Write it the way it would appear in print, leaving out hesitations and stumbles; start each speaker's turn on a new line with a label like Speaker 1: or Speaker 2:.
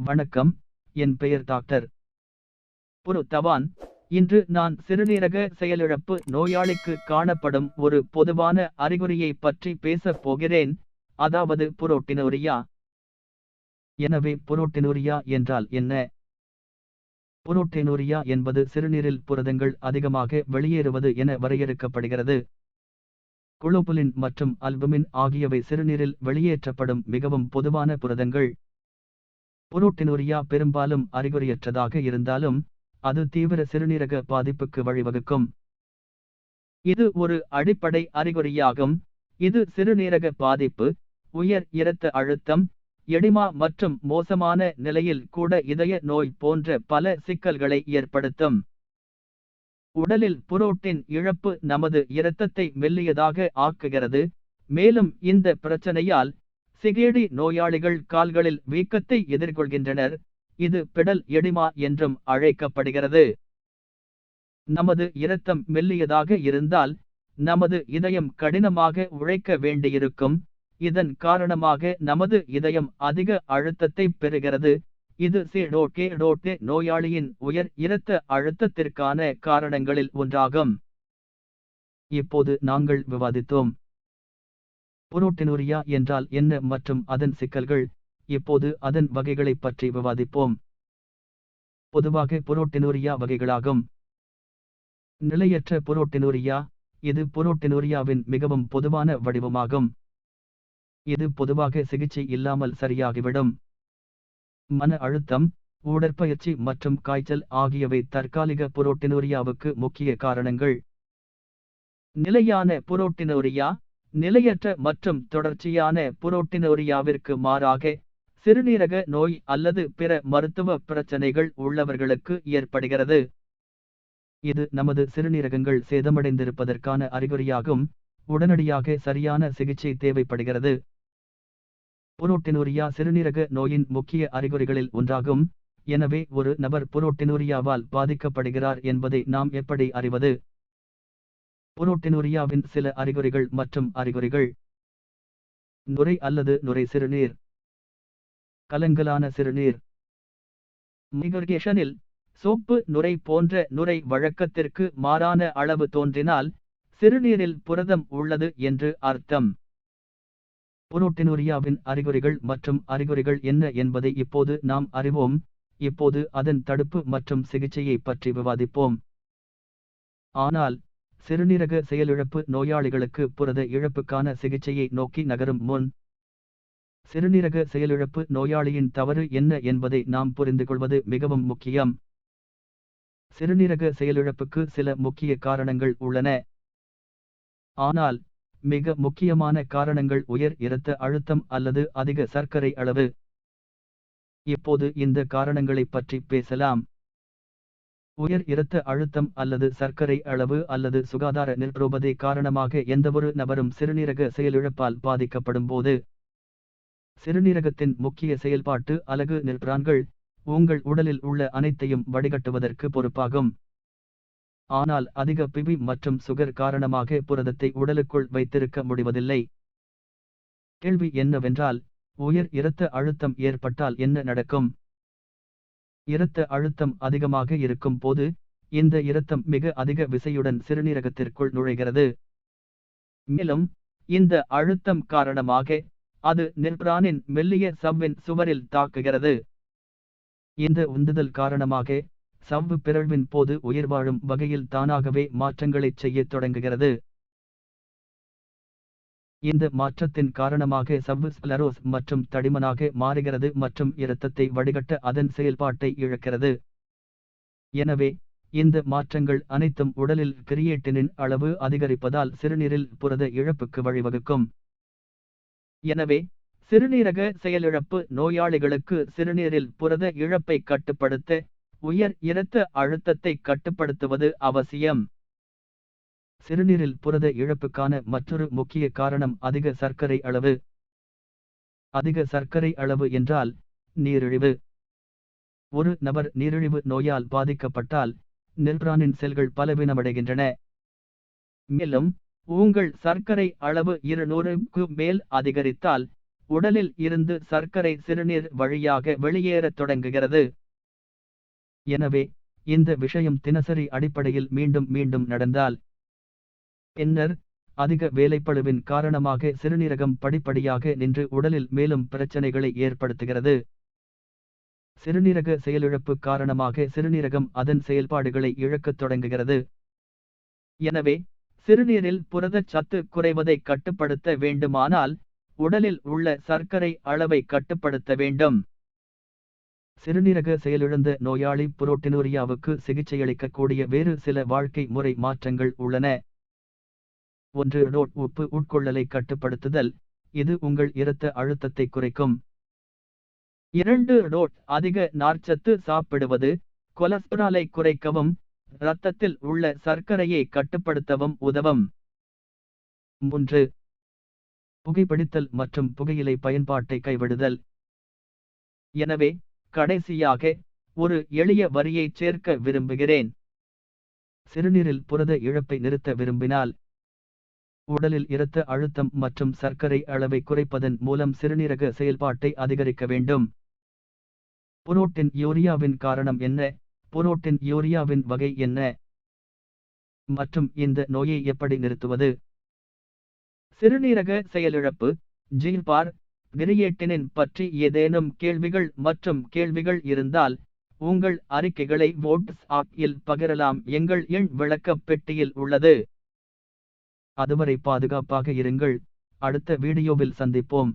Speaker 1: வணக்கம். என் பெயர் டாக்டர் புரு தவான். இன்று நான் சிறுநீரக செயலிழப்பு நோயாளிக்கு காணப்படும் ஒரு பொதுவான அறிகுறியை பற்றி பேசப் போகிறேன், அதாவது புரோட்டினூரியா. எனவே புரோட்டினூரியா என்றால் என்ன? புரோட்டினூரியா என்பது சிறுநீரில் புரதங்கள் அதிகமாக வெளியேறுவது என வரையறுக்கப்படுகிறது. குளோபுலின் மற்றும் அல்புமின் ஆகியவை சிறுநீரில் வெளியேற்றப்படும் மிகவும் பொதுவான புரதங்கள். புரோட்டினூரியா பெரும்பாலும் அறிகுறியற்றதாக இருந்தாலும் அது தீவிர சிறுநீரக பாதிப்புக்கு வழிவகுக்கும். இது ஒரு அடிப்படை அறிகுறியாகும். இது சிறுநீரக பாதிப்பு, உயர் இரத்த அழுத்தம், எடிமா மற்றும் மோசமான நிலையில் கூட இதய நோய் போன்ற பல சிக்கல்களை ஏற்படுத்தும். உடலில் புரோட்டீன் இழப்பு நமது இரத்தத்தை மெல்லியதாக ஆக்குகிறது, மேலும் இந்த பிரச்சனையால் சிகேடி நோயாளிகள் கால்களில் வீக்கத்தை எதிர்கொள்கின்றனர். இது பெடல் எடிமா என்றும் அழைக்கப்படுகிறது. நமது இரத்தம் மெல்லியதாக இருந்தால் நமது இதயம் கடினமாக உழைக்க வேண்டியிருக்கும். இதன் காரணமாக நமது இதயம் அதிக அழுத்தத்தை பெறுகிறது. இது சிடோகே நோயாளியின் உயர் இரத்த அழுத்தத்திற்கான காரணங்களில் ஒன்றாகும். இப்போது நாங்கள் விவாதித்தோம் புரோட்டினூரியா என்றால் என்ன மற்றும் அதன் சிக்கல்கள். இப்போது அதன் வகைகளைப் பற்றி விவாதிப்போம். பொதுவாக புரோட்டினூரியா வகைகளாகும். நிலையற்ற புரோட்டினூரியா. இது புரோட்டினூரியாவின் மிகவும் பொதுவான வடிவமாகும். இது பொதுவாக சிகிச்சை இல்லாமல் சரியாகிவிடும். மன அழுத்தம், உடற்பயிற்சி மற்றும் காய்ச்சல் ஆகியவை தற்காலிக புரோட்டினூரியாவுக்கு முக்கிய காரணங்கள். நிலையான புரோட்டினூரியா. நிலையற்ற மற்றும் தொடர்ச்சியான புரோட்டினூரியாவிற்கு மாறாக சிறுநீரக நோய் அல்லது பிற மருத்துவ பிரச்சனைகள் உள்ளவர்களுக்கு ஏற்படுகிறது. இது நமது சிறுநீரகங்கள் சேதமடைந்திருப்பதற்கான அறிகுறியாகும். உடனடியாக சரியான சிகிச்சை தேவைப்படுகிறது. புரோட்டினூரியா சிறுநீரக நோயின் முக்கிய அறிகுறிகளில் ஒன்றாகும். எனவே ஒரு நபர் புரோட்டினூரியாவால் பாதிக்கப்படுகிறார் என்பதை நாம் எப்படி அறிவது? புரோட்டினூரியாவின் சில அறிகுறிகள் மற்றும் அறிகுறிகள். நுரை அல்லது நுரை சிறுநீர். கலங்கலான சிறுநீர். மைக்ரேஷனில் சோப்பு நுரை போன்ற நுரை வழக்கத்திற்கு மாறான அளவு தோன்றினால் சிறுநீரில் புரதம் உள்ளது என்று அர்த்தம். புரோட்டினூரியாவின் அறிகுறிகள் மற்றும் அறிகுறிகள் என்ன என்பதை இப்போது நாம் அறிவோம். இப்போது அதன் தடுப்பு மற்றும் சிகிச்சையை பற்றி விவாதிப்போம். ஆனால் சிறுநீரக செயலிழப்பு நோயாளிகளுக்கு புரத இழப்புக்கான சிகிச்சையை நோக்கி நகரும் முன் சிறுநீரக செயலிழப்பு நோயாளியின் தவறு என்ன என்பதை நாம் புரிந்துகொள்வது மிகவும் முக்கியம். சிறுநீரக செயலிழப்புக்கு சில முக்கிய காரணங்கள் உள்ளன. ஆனால் மிக முக்கியமான காரணங்கள் உயர் இரத்த அழுத்தம் அல்லது அதிக சர்க்கரை அளவு. இப்போது இந்த காரணங்களைப் பற்றி பேசலாம். உயர் இரத்த அழுத்தம் அல்லது சர்க்கரை அளவு அல்லது சுகாதார நிர்பரோபதை காரணமாக எந்தவொரு நபரும் சிறுநீரக செயலிழப்பால் பாதிக்கப்படும் போது சிறுநீரகத்தின் முக்கிய செயல்பாட்டு அலகு நிர்பிரான்கள் உங்கள் உடலில் உள்ள அனைத்தையும் வடிகட்டுவதற்கு பொறுப்பாகும். ஆனால் அதிக பிபி மற்றும் சுகர் காரணமாக புரதத்தை உடலுக்குள் வைத்திருக்க முடிவதில்லை. கேள்வி என்னவென்றால், உயர் இரத்த அழுத்தம் ஏற்பட்டால் என்ன நடக்கும்? இரத்த அழுத்தம் அதிகமாக இருக்கும் போது இந்த இரத்தம் மிக அதிக விசையுடன் சிறுநீரகத்திற்குள் நுழைகிறது. மேலும் இந்த அழுத்தம் காரணமாக அது நிர்பிரானின் மெல்லிய சவ்வின் சுவரில் தாக்குகிறது. இந்த உந்துதல் காரணமாக சவ்வு பிறழ்வின் போது உயிர்வாழும் வகையில் தானாகவே மாற்றங்களைச் செய்யத் தொடங்குகிறது. இந்த மாற்றத்தின் காரணமாக சவ்வு ஸ்க்லரோஸ் மற்றும் தடிமனாக மாறுகிறது மற்றும் இரத்தத்தை வடிகட்ட அதன் செயல்பாட்டை இழக்கிறது. எனவே இந்த மாற்றங்கள் அனைத்தும் உடலில் கிரியேட்டினின் அளவு அதிகரிப்பதால் சிறுநீரில் புரத இழப்புக்கு வழிவகுக்கும். எனவே சிறுநீரக செயலிழப்பு நோயாளிகளுக்கு சிறுநீரில் புரத இழப்பை கட்டுப்படுத்த உயர் இரத்த அழுத்தத்தை கட்டுப்படுத்துவது அவசியம். சிறுநீரில் புரத இழப்புக்கான மற்றொரு முக்கிய காரணம் அதிக சர்க்கரை அளவு. அதிக சர்க்கரை அளவு என்றால் நீரிழிவு. ஒரு நபர் நீரிழிவு நோயால் பாதிக்கப்பட்டால் நிர்பிரானின் செல்கள் பலவீனமடைகின்றன. மேலும் உங்கள் சர்க்கரை அளவு 200க்கு மேல் அதிகரித்தால் உடலில் இருந்து சர்க்கரை சிறுநீர் வழியாக வெளியேறத் தொடங்குகிறது. எனவே இந்த விஷயம் தினசரி அடிப்படையில் மீண்டும் மீண்டும் நடந்தால், பின்னர் அதிக வேலைப்பளுவின் காரணமாக சிறுநீரகம் படிப்படியாக நின்று உடலில் மேலும் பிரச்சனைகளை ஏற்படுத்துகிறது. சிறுநீரக செயலிழப்பு காரணமாக சிறுநீரகம் அதன் செயல்பாடுகளை இழக்கத் தொடங்குகிறது. எனவே சிறுநீரில் புரதச் சத்து குறைவதை கட்டுப்படுத்த வேண்டுமானால் உடலில் உள்ள சர்க்கரை அளவை கட்டுப்படுத்த வேண்டும். சிறுநீரக செயலிழந்த நோயாளி புரோட்டினூரியாவுக்கு சிகிச்சையளிக்கக்கூடிய வேறு சில வாழ்க்கை முறை மாற்றங்கள் உள்ளன. 1. உப்பு உட்கொள்ளலை கட்டுப்படுத்துதல். இது உங்கள் இரத்த அழுத்தத்தை குறைக்கும். 2. அதிக நார்ச்சத்து சாப்பிடுவது கொலஸ்ட்ராலை குறைக்கவும் இரத்தத்தில் உள்ள சர்க்கரையை கட்டுப்படுத்தவும் உதவும். 3. புகைப்பிடித்தல் மற்றும் புகையிலை பயன்பாட்டை கைவிடுதல். எனவே கடைசியாக ஒரு எளிய வரியை சேர்க்க விரும்புகிறேன். சிறுநீரில் புரத இழப்பை நிறுத்த விரும்பினால் உடலில் இரத்த அழுத்தம் மற்றும் சர்க்கரை அளவை குறைப்பதன் மூலம் சிறுநீரக செயல்பாட்டை அதிகரிக்க வேண்டும். புரோட்டின் யூரியாவின் காரணம் என்ன? புரோட்டின் யூரியாவின் வகை என்ன? மற்றும் இந்த நோயை எப்படி நிறுத்துவது? சிறுநீரக செயலிழப்பு ஜில்பார் கிரியேட்டினின் பற்றி ஏதேனும் கேள்விகள் மற்றும் கேள்விகள் இருந்தால் உங்கள் அறிக்கைகளை வாட்ஸ்ஆப் இல் பகிரலாம். எங்கள் எண் விளக்கப் பெட்டியில் உள்ளது. அதுவரை பாதுகாப்பாக இருங்கள். அடுத்த வீடியோவில் சந்திப்போம்.